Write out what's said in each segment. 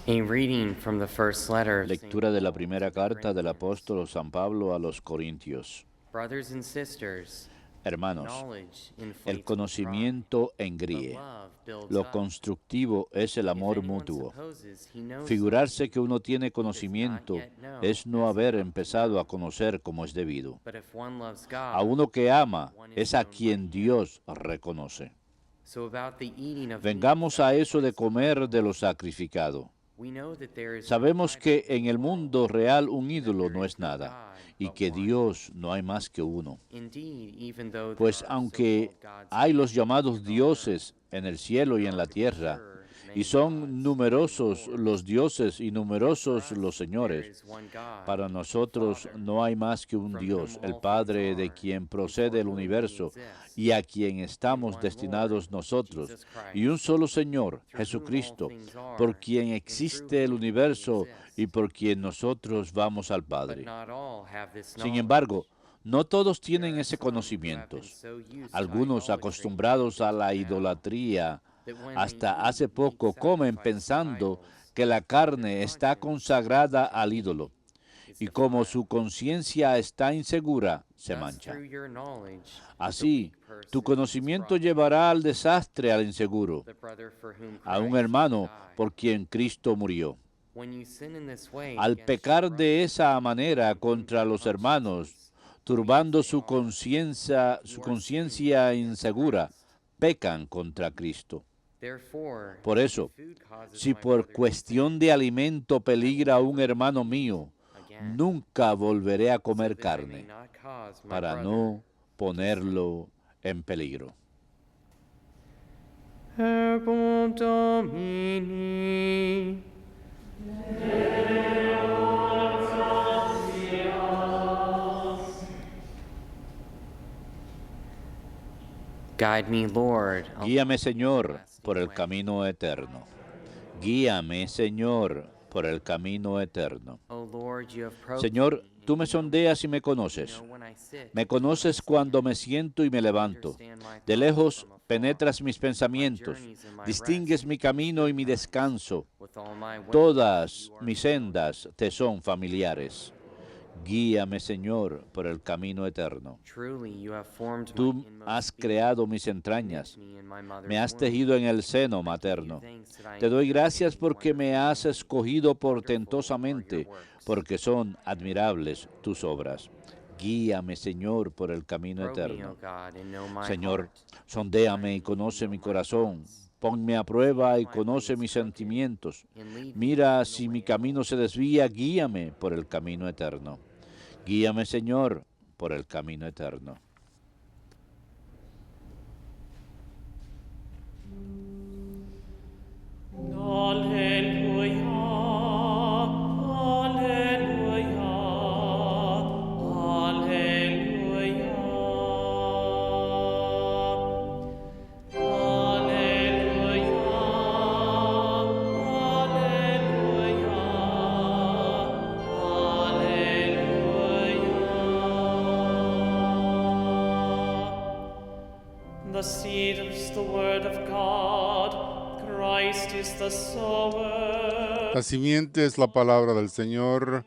A reading from the first letter of St. Lectura de la Paul primera to the carta del Corinthians. apóstol San Pablo a los Corintios. Brothers and sisters, Hermanos, knowledge el inflates with pride, conocimiento but engríe. love builds Lo up. constructivo es el If amor anyone mutuo. supposes he knows Figurarse que uno tiene something, does not conocimiento yet know es no as he haber ought to empezado know. a conocer como es debido. But if one loves A God, uno que ama one is es a known by quien him. Dios reconoce. So about the eating of meat Vengamos a eso de sacrificed to comer de lo idols, sacrificado. we know that there is no Sabemos que idol in en the el world, mundo real un that ídolo there no is es no nada God y but que one. Dios no hay más que uno. Indeed, even though there Pues are aunque so-called gods hay in los heaven llamados and on earth, dioses en el cielo y there en are, la to be tierra, sure, y many son gods, numerosos many los lords. dioses y Yet for numerosos us los there señores, is one God, para the nosotros Father, no hay más que un from Dios, whom el all things Padre de are, quien and procede for el whom we universo exist, y a quien and estamos one destinados Lord, nosotros, Jesus y un Christ, solo Señor, through whom all Jesucristo, things por are, quien and through existe el whom we universo y exist. por quien nosotros vamos al But Padre. not all have this Sin knowledge. embargo, no todos There tienen are ese some who have been conocimiento. so used to Algunos idolatry acostumbrados a until la now, idolatría that when they hasta eat hace meat poco comen sacrificed to pensando idols, que la their carne está conscience, consagrada which al is ídolo, is y como defiled. su conciencia está insegura, se Thus, mancha. through your knowledge, the Así, weak person tu is conocimiento brought to llevará al desastre al inseguro, the brother for whom a un Christ hermano died. por quien Cristo murió. When you sin in this way Al against your pecar de brothers, esa manera in whom contra your los hermanos, consciences, turbando weak they su are, conciencia you are sinning conciencia against insegura, Christ. pecan contra Cristo. Therefore, Por eso, if food causes si my por brother to cuestión sin, de alimento I will peligra un never hermano eat mío, again, nunca volveré a so comer that I may carne, not cause my para brother no to sin. ponerlo en peligro. Verbum Domini. Guide me, Lord, Guíame, Señor, por el camino eterno. Guíame, Señor, por el camino eterno. O Lord, you have probed Señor, me, tú and me you know sondeas y me me. You conoces. know when I sit, Me and when I conoces cuando stand. me siento y me You levanto. understand my De thoughts lejos from afar, penetras mis my pensamientos. journeys and my Distingues rest mi in camino y good mi times. descanso. With all my ways, Todas you are mis familiar. sendas te son familiares. Guíame, Señor, por el camino eterno. Truly, you have formed my Tú inmost has being, creado mis knit entrañas. me in my mother's Me has womb. tejido en el seno I give you materno. thanks that I Te am doy fearfully gracias and porque me wonderfully has made. escogido Wonderful are your portentosamente, works. porque son admirables tus obras. Guíame, Señor, por el camino Probe me, eterno. O God, and know my Señor, heart. sondéame Try y me, conoce and mi know my corazón. thoughts. Ponme a See prueba if y my way conoce is mis crooked, sentimientos. and lead me Mira in the si way mi of camino life. se desvía, guíame por el camino eterno. Guíame, Señor, por el camino eterno. Alleluia, alleluia, alleluia. Alleluia, alleluia. The seed is the word of God. Christ is the sower. La simiente es la palabra del Señor,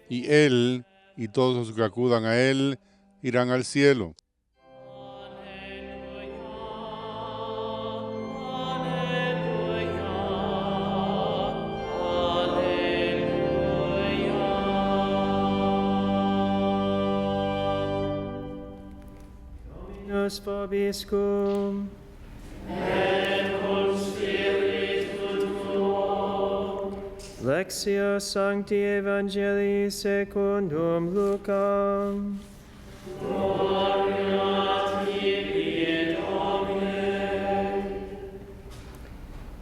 y Él y todos los que acudan a Él irán al cielo. Dominus vobiscum. Lectio Sancti Evangelii secundum Lucam.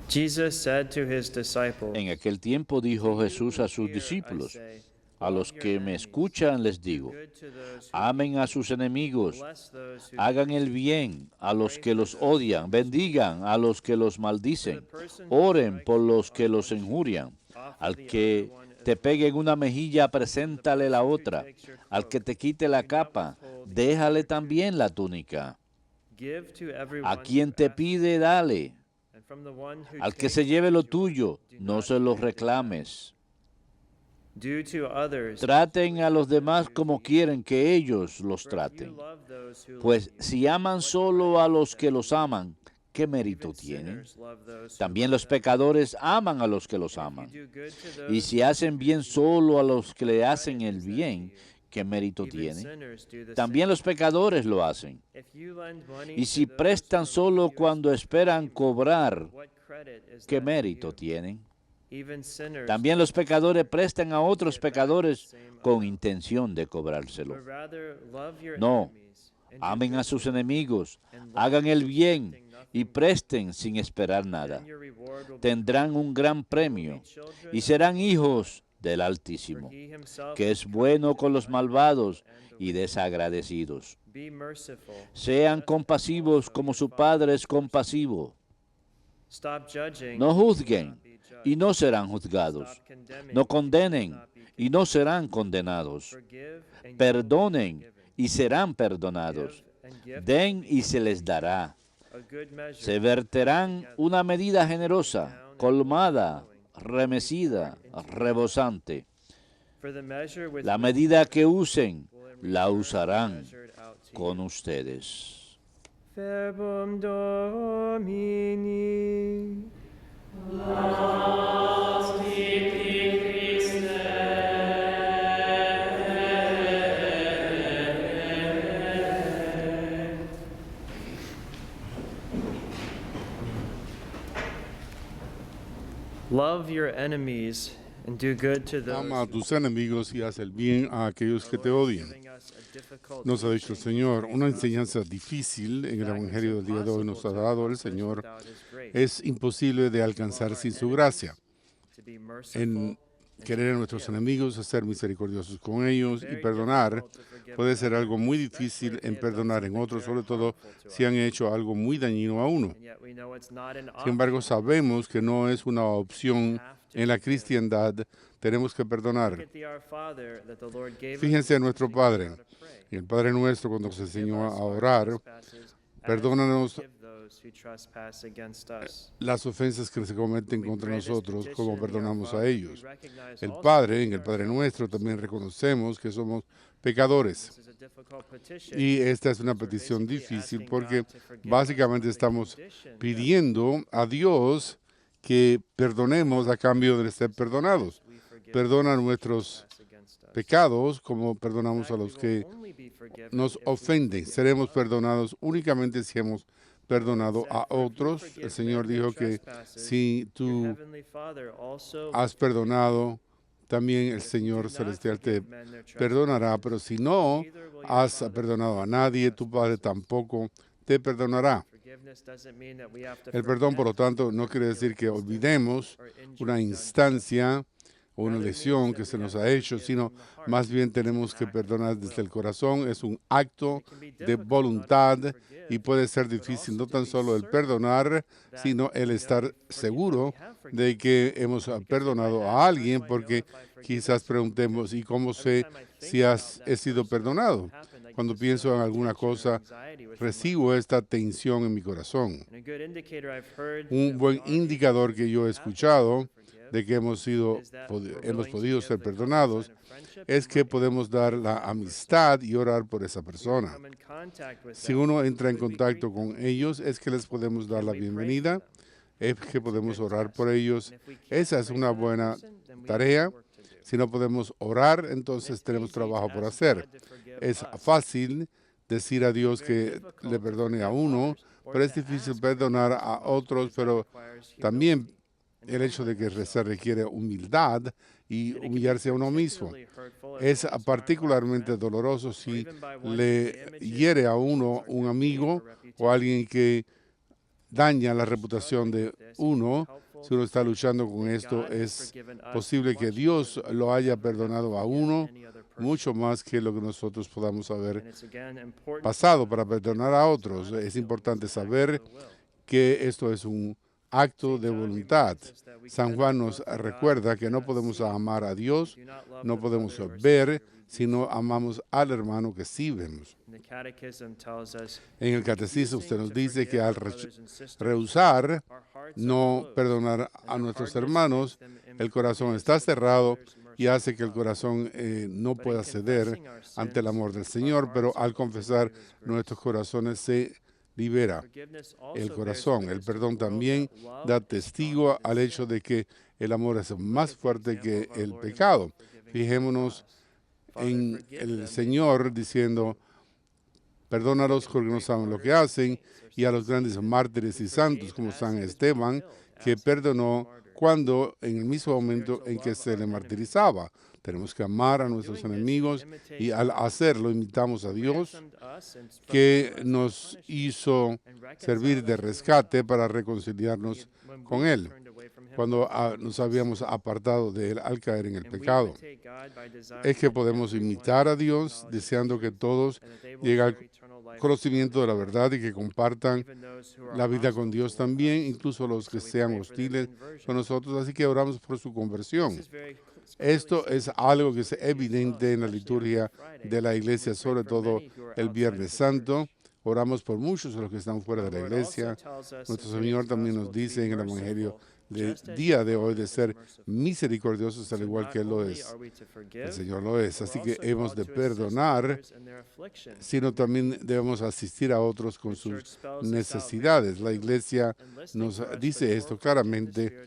Jesus said to his disciples, En aquel tiempo dijo Jesús a sus "Here I discípulos, say, a los que me escuchan les digo, good to those who amen a sus enemigos, bless those who hagan el bien a los que los odian, bendigan a los que los maldicen, oren por los que los injurian. Al que te pegue en una mejilla, preséntale la otra. Al que te quite la capa, déjale también la túnica. give to everyone A quien who te asks, pide, dale. And from the one who Al que takes se lleve lo what is yours, tuyo, do no not se lo demand it back. reclames. Do to others Traten a los demás como quieren que ellos los for if you traten. love those who Pues love you, si aman what solo credit a is los that que to los you? aman, ¿qué mérito Even tienen? sinners love those who También love los them. pecadores aman a los que los And if aman. you do good to Y those si who do hacen good bien to you, solo a los que le what hacen credit el is that to bien, you? ¿qué mérito Even tiene? sinners do the También same. los pecadores lo hacen. If you lend money Y to si those prestan from solo whom you cuando expect esperan payment, cobrar, what credit is ¿qué that to mérito you? tienen? Even sinners También love los pecadores sinners, prestan a otros get back the pecadores same con amount. intención de cobrárselo. But rather love your No, enemies, and do amen good a sus to them, enemigos, and lend hagan el bien expecting y nothing back. presten sin esperar nada. Then your reward will be Tendrán un gran premio y serán hijos del for Altísimo, he himself que is es bueno kind con to los the malvados ungrateful and the y wicked. desagradecidos. Be merciful, Sean just as compasivos also como your su Father Padre is es compasivo. Stop judging, No and you will juzguen not be judged. y no serán juzgados. Stop condemning, No and you will condenen not be y no condemned. serán condenados. Forgive, and you will be Perdonen forgiven. y serán perdonados. Give, and gift Den will be y se les dará. a good measure, Se verterán una medida generosa, colmada, remecida, rebosante. for the measure with La which medida que usen, will in la return be usarán measured out to con you. ustedes. Verbum Domini. Love your enemies and do good to those Ama a who tus enemigos y haz el bien a aquellos que te odian. giving us a difficult Nos ha dicho el teaching Señor, una about enseñanza difícil en el that it's Evangelio del día de hoy nos ha impossible to dado el accomplish Señor. without His grace. Es imposible de alcanzar sin su gracia. To be merciful En and to querer a nuestros forgive. enemigos, a ser misericordiosos con ellos y Very perdonar difficult to forgive puede ser others, algo muy especially difícil if they en have done perdonar en something otros, very sobre todo harmful to si us. han hecho algo muy dañino a uno. And yet we know it's not an Sin embargo, option. sabemos que no es una opción en la cristiandad. Tenemos que Look perdonar. at the Our Father that the Lord gave us Fíjense the en nuestro teaching on Padre. how to pray. Y el Padre nuestro, cuando nos Forgive enseñó us a our orar, trespasses, as perdónanos we forgive those who trespass against us. las ofensas que se cometen We contra pray this nosotros, petition como in the Our perdonamos a Father, we ellos. recognize El also Padre, en that el we Padre are nuestro, sinners. también reconocemos que somos pecadores. This is a difficult petition. Y esta es una We're petición basically difícil asking porque God to forgive us básicamente on the estamos condition that pidiendo a Dios que perdonemos a cambio de ser perdonados. we forgive Perdona those who nuestros trespass against us. pecados como In perdonamos a fact, los we que will only be forgiven nos if we ofenden. forgive Seremos others. perdonados únicamente si hemos perdonado Said, a "For if you otros. forgive El Señor men their dijo que trespasses, si your tú heavenly Father also will has forgive you. perdonado, también el If you Señor do not Celestial te forgive men their perdonará. trespasses, Pero si no neither will your has Father perdonado a forgive nadie, your tu Padre trespasses." tampoco te perdonará. Forgiveness doesn't mean that we have to El perdón, por lo forget tanto, a no quiere decir que particular instance olvidemos or injury una done to us. instancia o una Rather lesión means que that se we nos have ha to hecho, forgive sino from the heart. más bien It's an tenemos que act of perdonar the desde el will. corazón. Es un acto It can be de difficult not only voluntad to y forgive, puede ser but difícil also no to tan be solo el certain perdonar, that sino el we know estar we've forgiven, that seguro we have de forgiven. que hemos Because we might perdonado ask, a "How do alguien, I know porque if I forgiven quizás someone?" preguntemos, ¿y cómo Every sé time I si think about that he sido person or perdonado? what happened, I get Cuando this pienso en feeling of alguna tension or cosa, anxiety within my recibo heart. esta tensión en mi corazón. And a good indicator I've heard Un that buen we are able indicador to que yo he have been able escuchado to forgive de que hemos sido, is that hemos we're willing to podido give ser the common perdonados sign of friendship es and que we're able podemos to dar forgive la that person. amistad y orar por esa We persona. come in contact with Si them. uno entra en Could we contacto greet them? con ellos, es que les podemos dar Can la we pray for bienvenida, them? es que It's a podemos good orar test. por ellos. And if we can't Esa es pray una for that buena person, then we have tarea. work to do. Si no podemos orar, And entonces it's tenemos easy to trabajo por ask hacer. God to forgive Es us. fácil decir a Dios Very que difficult le to perdone a forgive uno, others or pero es to difícil ask perdonar forgiveness a of otros, others. That pero requires también humility and el hecho de que humbling se ourselves. requiere humildad y And it can be humillarse a uno mismo. particularly hurtful if Es it was harmed by a particularmente friend doloroso or si even by one who le damages hiere a or uno wounds our un good name amigo or o reputation. alguien que daña la If we're reputación struggling de with this, it uno. can be helpful Si uno to está think luchando con that esto, God has es forgiven us posible que much more Dios than we lo could haya ever have to perdonado a forgive uno any other person. mucho más que lo que nosotros podamos haber And it's again important to pasado know para that perdonar a forgiveness is otros. not a Es feeling, importante it's an act saber of the will. que esto es un acto de voluntad. San Juan nos recuerda que no podemos amar a Dios, no podemos ver, sino amamos al hermano que sí vemos. En el catecismo usted nos dice que al rehusar no perdonar a nuestros hermanos, el corazón está cerrado y hace que el corazón no pueda ceder ante el amor del Señor, pero al confesar nuestros corazones se libera el corazón. El perdón también da testigo al hecho de que el amor es más fuerte que el pecado. Fijémonos en el Señor diciendo, perdónalos porque no saben lo que hacen, y a los grandes mártires y santos como San Esteban, que perdonó cuando en el mismo momento en que se le martirizaba. Tenemos que amar a nuestros enemigos y al hacerlo imitamos a Dios, que nos hizo servir de rescate para reconciliarnos con Él cuando nos habíamos apartado de Él al caer en el pecado. Es que podemos imitar a Dios deseando que todos lleguen al conocimiento de la verdad y que compartan la vida con Dios también, incluso los que sean hostiles con nosotros. Así que oramos por su conversión. Esto es algo que es evidente en la liturgia de la iglesia, sobre todo el Viernes Santo. Oramos por muchos de los que están fuera de la iglesia. Nuestro Señor también nos dice en el Evangelio del día de hoy de ser misericordiosos al igual que Él lo es. El Señor lo es. Así que hemos de perdonar, sino también debemos asistir a otros con sus necesidades. La iglesia nos dice esto claramente,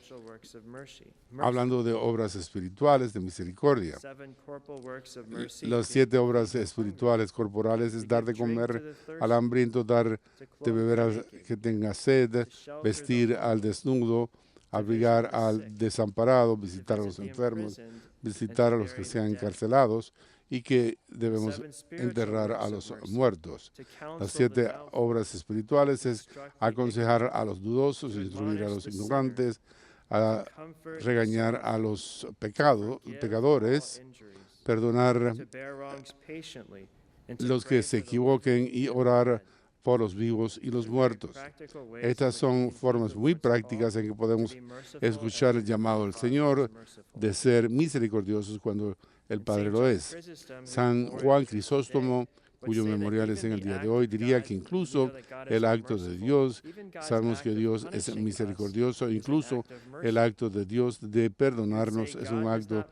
hablando de obras espirituales de misericordia. Las 7 obras espirituales corporales es dar de comer al hambriento, dar de beber al que tenga sed, vestir al desnudo, abrigar al desamparado, visitar a los enfermos, visitar a los que sean encarcelados y que debemos enterrar a los muertos. Las 7 obras espirituales es aconsejar a los dudosos, instruir a los ignorantes, a regañar a los pecadores, perdonar los que se equivoquen y orar por los vivos y los muertos. Estas son formas muy prácticas en que podemos escuchar el llamado del Señor de ser misericordiosos cuando el Padre lo es. San Juan Crisóstomo, cuyo memorial es en el día de hoy, diría que incluso el acto de Dios, sabemos que Dios es misericordioso, incluso el acto de Dios de perdonarnos es un acto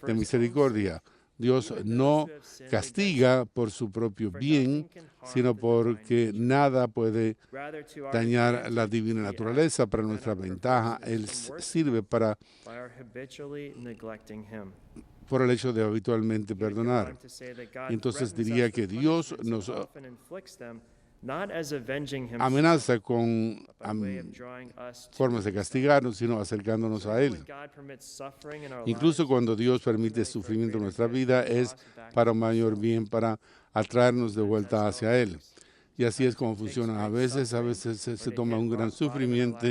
de misericordia. Dios no castiga por su propio bien, sino porque nada puede dañar la divina naturaleza para nuestra ventaja. Él sirve por el hecho de habitualmente perdonar. Entonces diría que Dios nos amenaza con formas de castigarnos, sino acercándonos a Él. Incluso cuando Dios permite sufrimiento en nuestra vida, es para mayor bien, para atraernos de vuelta hacia Él. Y así es como funciona. A veces se toma un gran sufrimiento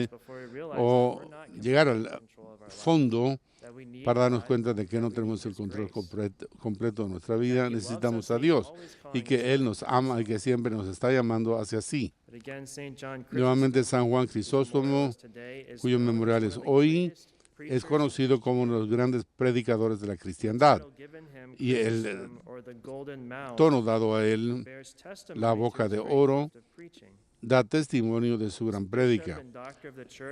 o llegar al fondo para darnos cuenta de que no tenemos el control completo de nuestra vida. Necesitamos a Dios y que Él nos ama y que siempre nos está llamando hacia sí. Nuevamente San Juan Crisóstomo, cuyo memorial es hoy, es conocido como uno de los grandes predicadores de la cristiandad. Y el tono dado a él, la boca de oro, da testimonio de su gran prédica.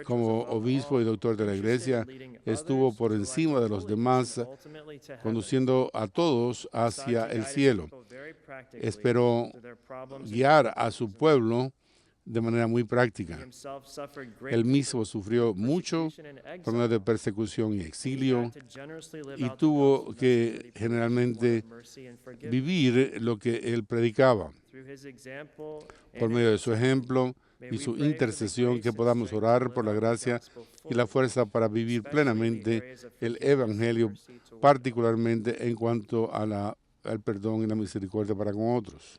Como obispo y doctor de la iglesia, estuvo por encima de los demás, conduciendo a todos hacia el cielo. Esperó guiar a su pueblo de manera muy práctica. Él mismo sufrió mucho por medio de persecución y exilio y tuvo que generalmente vivir lo que él predicaba. Por medio de su ejemplo y su intercesión, que podamos orar por la gracia y la fuerza para vivir plenamente el Evangelio, particularmente en cuanto a al perdón y la misericordia para con otros.